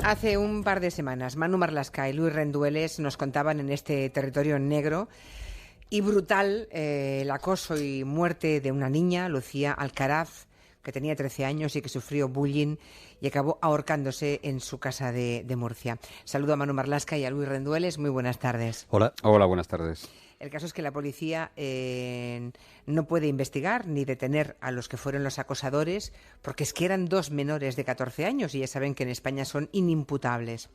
Hace un par de semanas, Manu Marlasca y Luis Rendueles nos contaban en este territorio negro y brutal el acoso y muerte de una niña, Lucía Alcaraz, que tenía 13 años y que sufrió bullying y acabó ahorcándose en su casa de Murcia. Saludo a Manu Marlasca y a Luis Rendueles. Muy buenas tardes. Hola. Hola, buenas tardes. El caso es que la policía no puede investigar ni detener a los que fueron los acosadores, porque es que eran dos menores de 14 años y ya saben que en España son inimputables.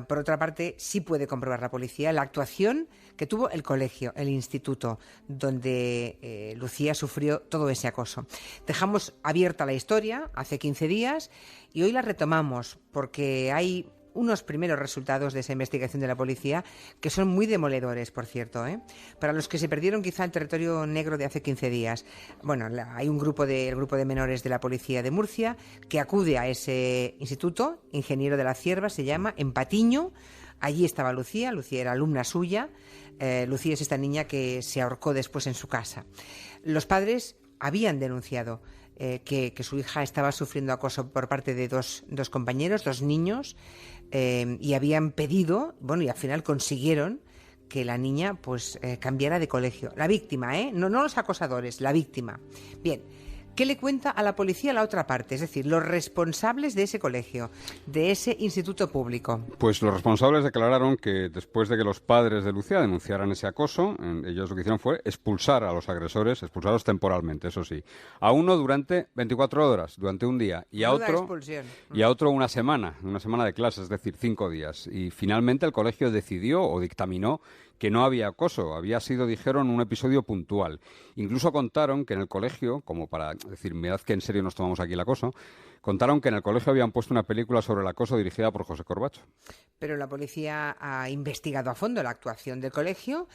Por otra parte, sí puede comprobar la policía la actuación que tuvo el colegio, el instituto, donde Lucía sufrió todo ese acoso. Dejamos abierta la historia hace 15 días y hoy la retomamos porque hay unos primeros resultados de esa investigación de la policía que son muy demoledores, por cierto, ¿eh? Para los que se perdieron quizá el territorio negro de hace 15 días. Bueno, hay un grupo de menores de la policía de Murcia que acude a ese instituto, Ingeniero de la Cierva se llama, en Patiño. Allí estaba Lucía era alumna suya. Lucía es esta niña que se ahorcó después en su casa. Los padres habían denunciado que su hija estaba sufriendo acoso por parte de dos compañeros, dos niños, y habían pedido, bueno, y al final consiguieron que la niña pues cambiara de colegio. La víctima, no los acosadores, la víctima. Bien, ¿qué le cuenta a la policía la otra parte? Es decir, los responsables de ese colegio, de ese instituto público. Pues los responsables declararon que después de que los padres de Lucía denunciaran ese acoso, ellos lo que hicieron fue expulsar a los agresores, expulsarlos temporalmente, eso sí. A uno durante 24 horas, durante un día, y a otro una semana de clases, es decir, 5 días. Y finalmente el colegio decidió o dictaminó que no había acoso, había sido, dijeron, un episodio puntual. Incluso contaron que en el colegio, como para decir, mirad que en serio nos tomamos aquí el acoso, contaron que en el colegio habían puesto una película sobre el acoso dirigida por José Corbacho. Pero la policía ha investigado a fondo la actuación del colegio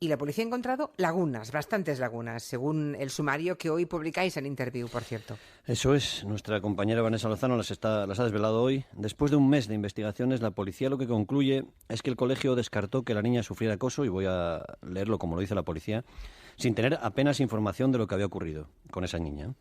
y la policía ha encontrado lagunas, bastantes lagunas, según el sumario que hoy publicáis en Interview, por cierto. Eso es, nuestra compañera Vanessa Lozano las ha desvelado hoy. Después de un mes de investigaciones, la policía lo que concluye es que el colegio descartó que la niña sufriera acoso, y voy a leerlo como lo dice la policía, sin tener apenas información de lo que había ocurrido con esa niña.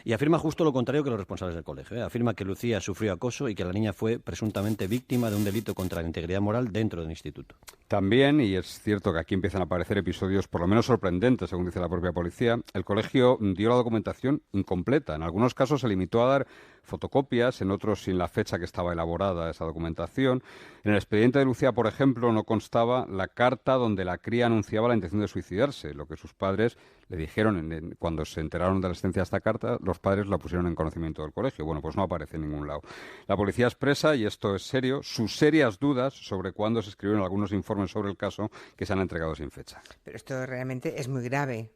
Y afirma justo lo contrario que los responsables del colegio. Afirma que Lucía sufrió acoso y que la niña fue presuntamente víctima de un delito contra la integridad moral dentro del instituto. También, y es cierto que aquí empiezan a aparecer episodios por lo menos sorprendentes, según dice la propia policía, el colegio dio la documentación incompleta. En algunos casos se limitó a dar fotocopias, en otros sin la fecha que estaba elaborada esa documentación. En el expediente de Lucía, por ejemplo, no constaba la carta donde la cría anunciaba la intención de suicidarse, lo que sus padres le dijeron cuando se enteraron de la existencia de esta carta, los padres la pusieron en conocimiento del colegio. Bueno, pues no aparece en ningún lado. La policía expresa, y esto es serio, sus serias dudas sobre cuándo se escribieron algunos informes sobre el caso que se han entregado sin fecha. Pero esto realmente es muy grave.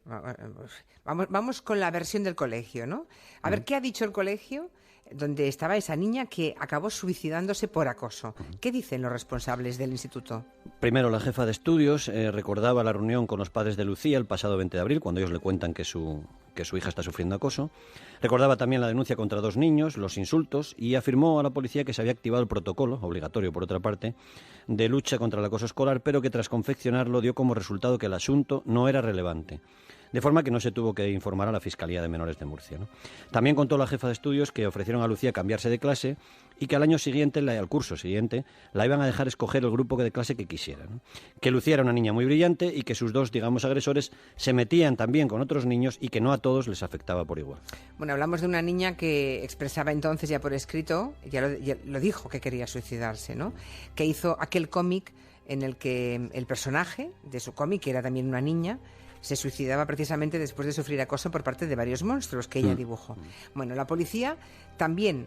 Vamos con la versión del colegio, ¿no? A ver, ¿qué ha dicho el colegio donde estaba esa niña que acabó suicidándose por acoso? ¿Qué dicen los responsables del instituto? Primero, la jefa de estudios recordaba la reunión con los padres de Lucía el pasado 20 de abril, cuando ellos le cuentan que su hija está sufriendo acoso. Recordaba también la denuncia contra 2 niños, los insultos, y afirmó a la policía que se había activado el protocolo, obligatorio por otra parte, de lucha contra el acoso escolar, pero que tras confeccionarlo dio como resultado que el asunto no era relevante. De forma que no se tuvo que informar a la Fiscalía de Menores de Murcia, ¿no? También contó la jefa de estudios que ofrecieron a Lucía cambiarse de clase y que al curso siguiente, la iban a dejar escoger el grupo de clase que quisiera, ¿no? Que Lucía era una niña muy brillante y que sus dos, agresores se metían también con otros niños y que no a todos les afectaba por igual. Bueno, hablamos de una niña que expresaba entonces ya por escrito, ya lo dijo que quería suicidarse, ¿no? Que hizo aquel cómic en el que el personaje de su cómic, que era también una niña, se suicidaba precisamente después de sufrir acoso por parte de varios monstruos que ella dibujó. Bueno, la policía también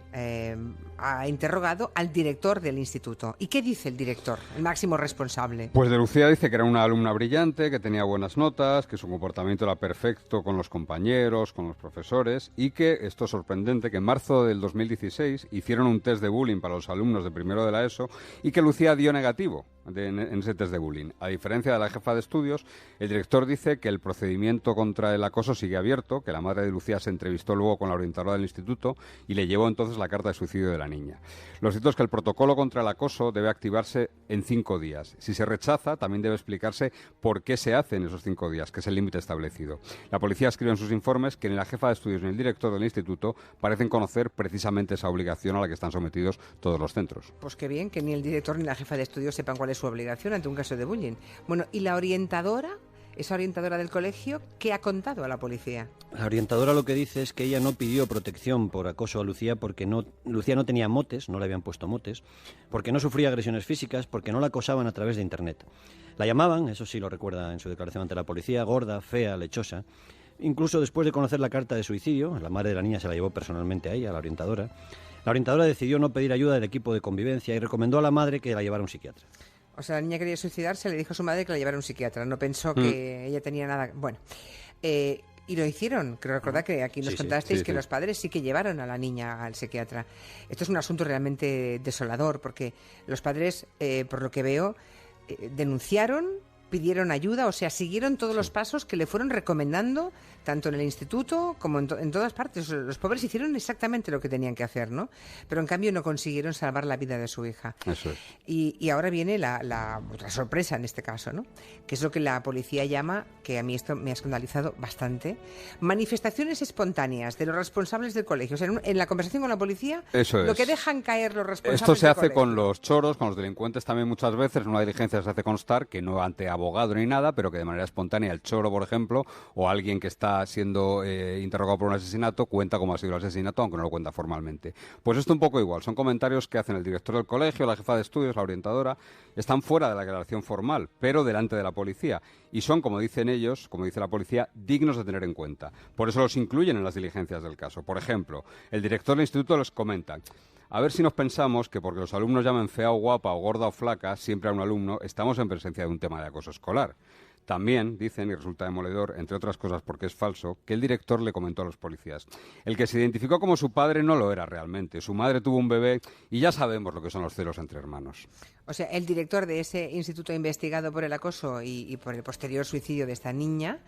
ha interrogado al director del instituto. ¿Y qué dice el director, el máximo responsable? Pues de Lucía dice que era una alumna brillante, que tenía buenas notas, que su comportamiento era perfecto con los compañeros, con los profesores, y que, esto es sorprendente, que en marzo del 2016 hicieron un test de bullying para los alumnos de primero de la ESO y que Lucía dio negativo en ese test de bullying. A diferencia de la jefa de estudios, el director dice que el procedimiento contra el acoso sigue abierto, que la madre de Lucía se entrevistó luego con la orientadora del instituto y le llevó entonces la carta de suicidio de la niña. niña. Lo cierto es que el protocolo contra el acoso debe activarse en 5 días. Si se rechaza, también debe explicarse por qué se hace en esos 5 días, que es el límite establecido. La policía escribe en sus informes que ni la jefa de estudios ni el director del instituto parecen conocer precisamente esa obligación a la que están sometidos todos los centros. Pues qué bien que ni el director ni la jefa de estudios sepan cuál es su obligación ante un caso de bullying. Bueno, ¿y la orientadora? Esa orientadora del colegio, ¿qué ha contado a la policía? La orientadora lo que dice es que ella no pidió protección por acoso a Lucía porque Lucía no tenía motes, no le habían puesto motes, porque no sufría agresiones físicas, porque no la acosaban a través de Internet. La llamaban, eso sí lo recuerda en su declaración ante la policía, gorda, fea, lechosa. Incluso después de conocer la carta de suicidio, la madre de la niña se la llevó personalmente a ella, a la orientadora. La orientadora decidió no pedir ayuda del equipo de convivencia y recomendó a la madre que la llevara a un psiquiatra. O sea, la niña quería suicidarse, le dijo a su madre que la llevara a un psiquiatra. No pensó que ella tenía nada... Bueno, y lo hicieron. Creo recordar que aquí nos contasteis que los padres sí que llevaron a la niña al psiquiatra. Esto es un asunto realmente desolador, porque los padres, por lo que veo, denunciaron, pidieron ayuda, o sea, siguieron todos los pasos que le fueron recomendando, tanto en el instituto como en todas partes. Los pobres hicieron exactamente lo que tenían que hacer, ¿no? Pero en cambio no consiguieron salvar la vida de su hija. Eso es. Y ahora viene la sorpresa en este caso, ¿no? Que es lo que la policía llama, que a mí esto me ha escandalizado bastante, manifestaciones espontáneas de los responsables del colegio. O sea, en la conversación con la policía, lo que dejan caer los responsables Esto se del hace colegio. con los choros, con los delincuentes también muchas veces. En una diligencia se hace constar que no ante abogado ni nada, pero que de manera espontánea el choro, por ejemplo, o alguien que está siendo interrogado por un asesinato, cuenta cómo ha sido el asesinato, aunque no lo cuenta formalmente. Pues esto un poco igual. Son comentarios que hacen el director del colegio, la jefa de estudios, la orientadora. Están fuera de la declaración formal, pero delante de la policía. Y son, como dicen ellos, como dice la policía, dignos de tener en cuenta. Por eso los incluyen en las diligencias del caso. Por ejemplo, el director del instituto les comenta: a ver si nos pensamos que porque los alumnos llamen fea o guapa o gorda o flaca siempre a un alumno, estamos en presencia de un tema de acoso escolar. También dicen, y resulta demoledor, entre otras cosas porque es falso, que el director le comentó a los policías: el que se identificó como su padre no lo era realmente. Su madre tuvo un bebé y ya sabemos lo que son los celos entre hermanos. O sea, el director de ese instituto investigado por el acoso y por el posterior suicidio de esta niña,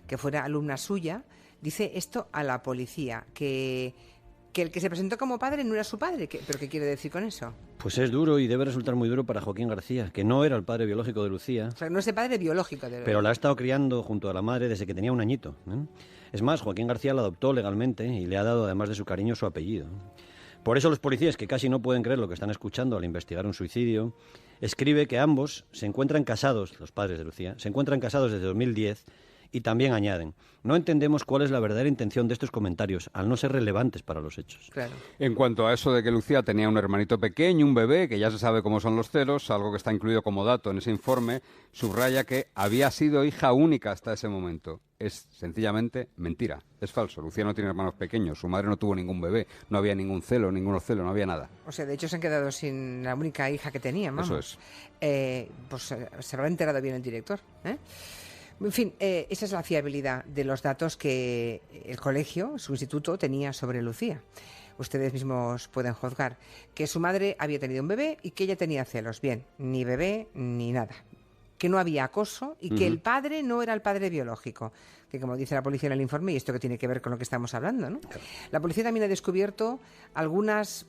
que fuera alumna suya, dice esto a la policía, que el que se presentó como padre no era su padre. ¿Pero qué quiere decir con eso? Pues es duro y debe resultar muy duro para Joaquín García, que no era el padre biológico de Lucía. O sea, no es el padre biológico de... Pero la ha estado criando junto a la madre desde que tenía un añito, ¿eh? Es más, Joaquín García la adoptó legalmente y le ha dado, además de su cariño, su apellido. Por eso los policías, que casi no pueden creer lo que están escuchando al investigar un suicidio, escribe que ambos se encuentran casados, los padres de Lucía, se encuentran casados desde 2010. Y también añaden: no entendemos cuál es la verdadera intención de estos comentarios, al no ser relevantes para los hechos. Claro. En cuanto a eso de que Lucía tenía un hermanito pequeño, un bebé, que ya se sabe cómo son los celos, algo que está incluido como dato en ese informe, subraya que había sido hija única hasta ese momento. Es sencillamente mentira, es falso. Lucía no tiene hermanos pequeños, su madre no tuvo ningún bebé, no había ningún celo, no había nada. O sea, de hecho se han quedado sin la única hija que tenían, vamos. Eso es. Pues se habrá enterado bien el director, ¿eh? En fin, esa es la fiabilidad de los datos que el colegio, su instituto, tenía sobre Lucía. Ustedes mismos pueden juzgar que su madre había tenido un bebé y que ella tenía celos. Bien, ni bebé ni nada. Que no había acoso y que el padre no era el padre biológico. Que, como dice la policía en el informe, y esto que tiene que ver con lo que estamos hablando, ¿no? Claro. La policía también ha descubierto algunas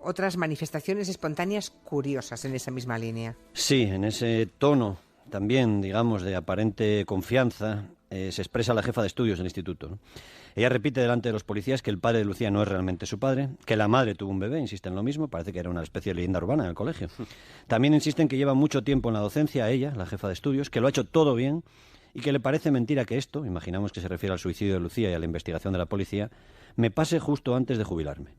otras manifestaciones espontáneas curiosas en esa misma línea. Sí, en ese tono también, digamos, de aparente confianza, se expresa la jefa de estudios del instituto, ¿no? Ella repite delante de los policías que el padre de Lucía no es realmente su padre, que la madre tuvo un bebé, insiste en lo mismo, parece que era una especie de leyenda urbana en el colegio. También insiste en que lleva mucho tiempo en la docencia, a ella, la jefa de estudios, que lo ha hecho todo bien y que le parece mentira que esto, imaginamos que se refiere al suicidio de Lucía y a la investigación de la policía, me pase justo antes de jubilarme.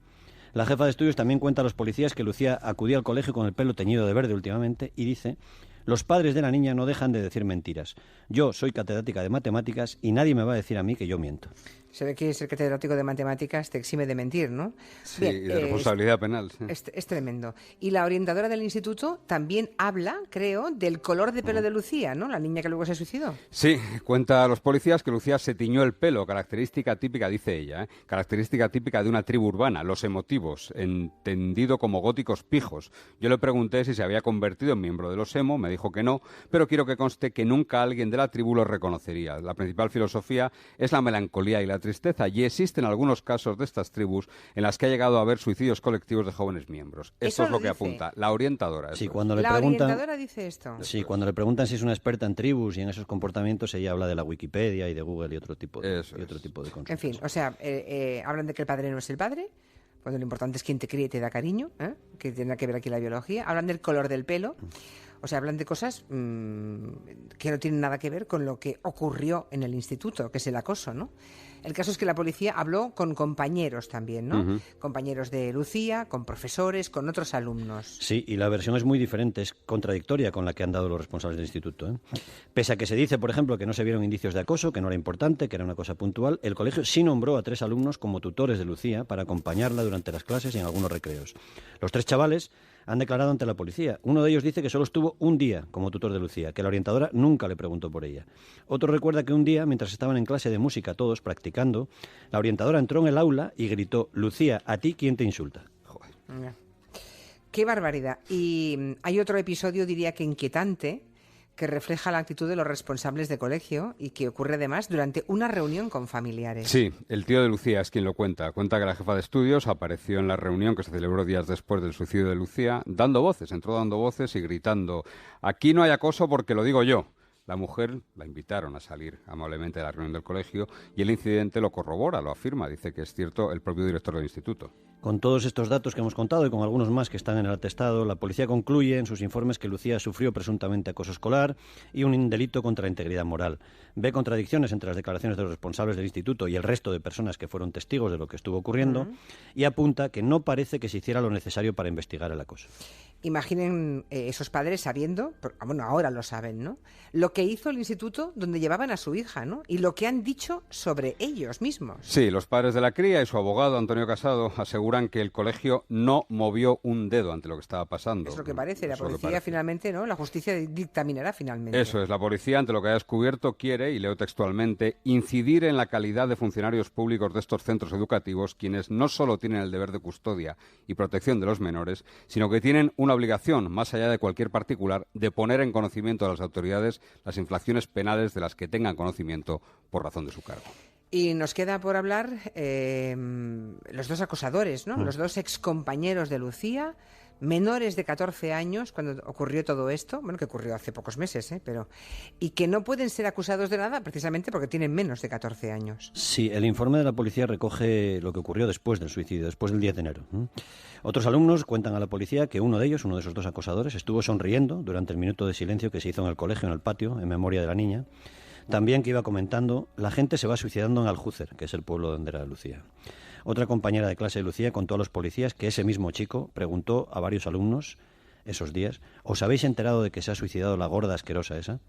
La jefa de estudios también cuenta a los policías que Lucía acudía al colegio con el pelo teñido de verde últimamente y dice: los padres de la niña no dejan de decir mentiras. Yo soy catedrática de matemáticas y nadie me va a decir a mí que yo miento. Se ve que ser catedrático de matemáticas te exime de mentir, ¿no? Sí, bien, y de responsabilidad penal. Sí. Es tremendo. Y la orientadora del instituto también habla, creo, del color de pelo de Lucía, ¿no? La niña que luego se suicidó. Sí, cuenta a los policías que Lucía se tiñó el pelo, característica típica, dice ella, característica típica de una tribu urbana, los emotivos, entendido como góticos pijos. Yo le pregunté si se había convertido en miembro de los emo, me dijo que no, pero quiero que conste que nunca alguien de la tribu lo reconocería. La principal filosofía es la melancolía y la la tristeza, y existen algunos casos de estas tribus en las que ha llegado a haber suicidios colectivos de jóvenes miembros. Esto es lo que apunta la orientadora. Sí, orientadora dice esto. Sí, cuando le preguntan si es una experta en tribus y en esos comportamientos, ella habla de la Wikipedia y de Google y otro tipo de consultas. En fin, o sea, hablan de que el padre no es el padre, cuando lo importante es quien te cría y te da cariño, que tiene que ver aquí la biología. Hablan del color del pelo. O sea, hablan de cosas que no tienen nada que ver con lo que ocurrió en el instituto, que es el acoso, ¿no? El caso es que la policía habló con compañeros también, ¿no? Uh-huh. Compañeros de Lucía, con profesores, con otros alumnos. Sí, y la versión es muy diferente, es contradictoria con la que han dado los responsables del instituto, ¿eh? Pese a que se dice, por ejemplo, que no se vieron indicios de acoso, que no era importante, que era una cosa puntual, el colegio sí nombró a 3 alumnos como tutores de Lucía para acompañarla durante las clases y en algunos recreos. Los 3 chavales han declarado ante la policía. Uno de ellos dice que solo estuvo un día como tutor de Lucía, que la orientadora nunca le preguntó por ella. Otro recuerda que un día, mientras estaban en clase de música todos practicando, la orientadora entró en el aula y gritó: Lucía, ¿a ti quién te insulta? Joder. Qué barbaridad. Y hay otro episodio, diría que inquietante, que refleja la actitud de los responsables de colegio y que ocurre además durante una reunión con familiares. Sí, el tío de Lucía es quien lo cuenta. Cuenta que la jefa de estudios apareció en la reunión que se celebró días después del suicidio de Lucía, entró dando voces y gritando: aquí no hay acoso porque lo digo yo. La mujer la invitaron a salir amablemente de la reunión del colegio y el incidente lo corrobora, lo afirma, dice que es cierto el propio director del instituto. Con todos estos datos que hemos contado y con algunos más que están en el atestado, la policía concluye en sus informes que Lucía sufrió presuntamente acoso escolar y un delito contra la integridad moral. Ve contradicciones entre las declaraciones de los responsables del instituto y el resto de personas que fueron testigos de lo que estuvo ocurriendo y apunta que no parece que se hiciera lo necesario para investigar el acoso. Imaginen esos padres sabiendo, bueno, ahora lo saben, ¿no? Lo que hizo el instituto donde llevaban a su hija, ¿no? Y lo que han dicho sobre ellos mismos. Sí, los padres de la cría y su abogado, Antonio Casado, aseguran que el colegio no movió un dedo ante lo que estaba pasando. Es lo que parece, la policía finalmente, ¿no? La justicia dictaminará finalmente. Eso es, la policía, ante lo que ha descubierto, quiere, y leo textualmente, incidir en la calidad de funcionarios públicos de estos centros educativos, quienes no solo tienen el deber de custodia y protección de los menores, sino que tienen una obligación, más allá de cualquier particular, de poner en conocimiento a las autoridades las infracciones penales de las que tengan conocimiento por razón de su cargo. Y nos queda por hablar los 2 acosadores, ¿no? Los 2 excompañeros de Lucía, menores de 14 años, cuando ocurrió todo esto, bueno, que ocurrió hace pocos meses, pero y que no pueden ser acusados de nada precisamente porque tienen menos de 14 años. Sí, el informe de la policía recoge lo que ocurrió después del suicidio, después del 10 de enero. Otros alumnos cuentan a la policía que uno de ellos, uno de esos 2 acosadores, estuvo sonriendo durante el minuto de silencio que se hizo en el colegio, en el patio, en memoria de la niña. También que iba comentando: la gente se va suicidando en Aljucer, que es el pueblo donde era Lucía. Otra compañera de clase de Lucía contó a los policías que ese mismo chico preguntó a varios alumnos esos días: ¿os habéis enterado de que se ha suicidado la gorda asquerosa esa?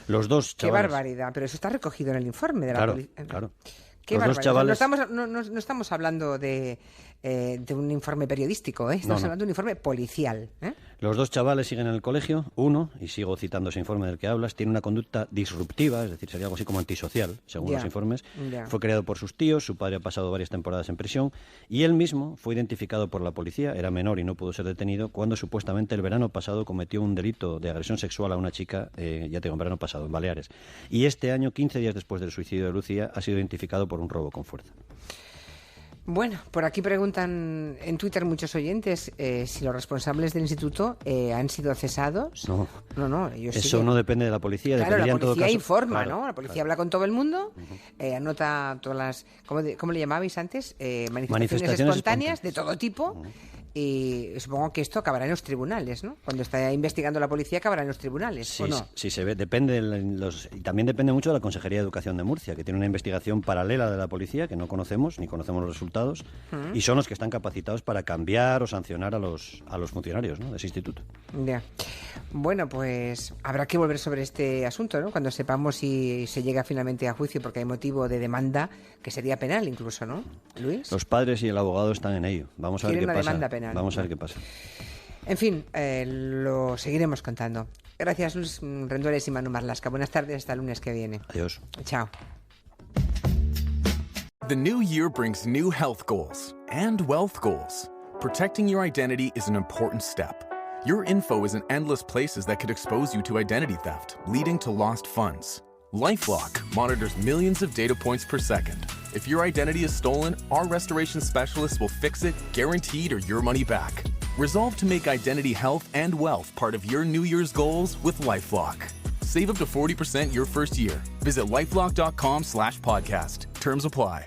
Los 2 chavales... ¡Qué barbaridad! Pero eso está recogido en el informe de la policía. Claro. Qué los 2 chavales... No estamos hablando de un informe periodístico, estamos hablando de un informe policial. Los 2 chavales siguen en el colegio. Uno, y sigo citando ese informe del que hablas, tiene una conducta disruptiva, es decir, sería algo así como antisocial, según los informes. Fue criado por sus tíos, su padre ha pasado varias temporadas en prisión y él mismo fue identificado por la policía, era menor y no pudo ser detenido, cuando supuestamente el verano pasado cometió un delito de agresión sexual a una chica, ya tengo, en verano pasado, en Baleares. Y este año, 15 días después del suicidio de Lucía, ha sido identificado por un robo con fuerza. Bueno, por aquí preguntan en Twitter muchos oyentes si los responsables del instituto han sido cesados. No, ellos eso no depende de la policía. Claro, la policía en todo caso, informa, ¿no? La policía habla con todo el mundo, anota todas las... ¿Cómo le llamabais antes? Manifestaciones espontáneas de todo tipo. Y supongo que esto acabará en los tribunales, ¿no? Cuando está investigando la policía acabará en los tribunales, sí, ¿o no? Sí, se ve. Depende y también depende mucho de la Consejería de Educación de Murcia, que tiene una investigación paralela de la policía que no conocemos, ni conocemos los resultados, y son los que están capacitados para cambiar o sancionar a los funcionarios, ¿no?, de ese instituto. Ya. Bueno, pues habrá que volver sobre este asunto, ¿no? Cuando sepamos si se llega finalmente a juicio, porque hay motivo de demanda que sería penal incluso, ¿no, Luis? Los padres y el abogado están en ello. Vamos a ver qué pasa. Demanda penal. Vamos a ver qué pasa. En fin, lo seguiremos contando. Gracias, Luis Rendueles y Manu Marlasca. Buenas tardes, hasta el lunes que viene. Adiós. Chao. The new year brings new health goals and wealth goals. Protecting your identity is an important step. Your info is in endless places that could expose you to identity theft, leading to lost funds. LifeLock monitors millions of data points per second If your identity is stolen, our restoration specialists will fix it, guaranteed, or your money back. Resolve to make identity health and wealth part of your New Year's goals with LifeLock. Save up to 40% your first year. Visit lifelock.com/podcast. Terms apply.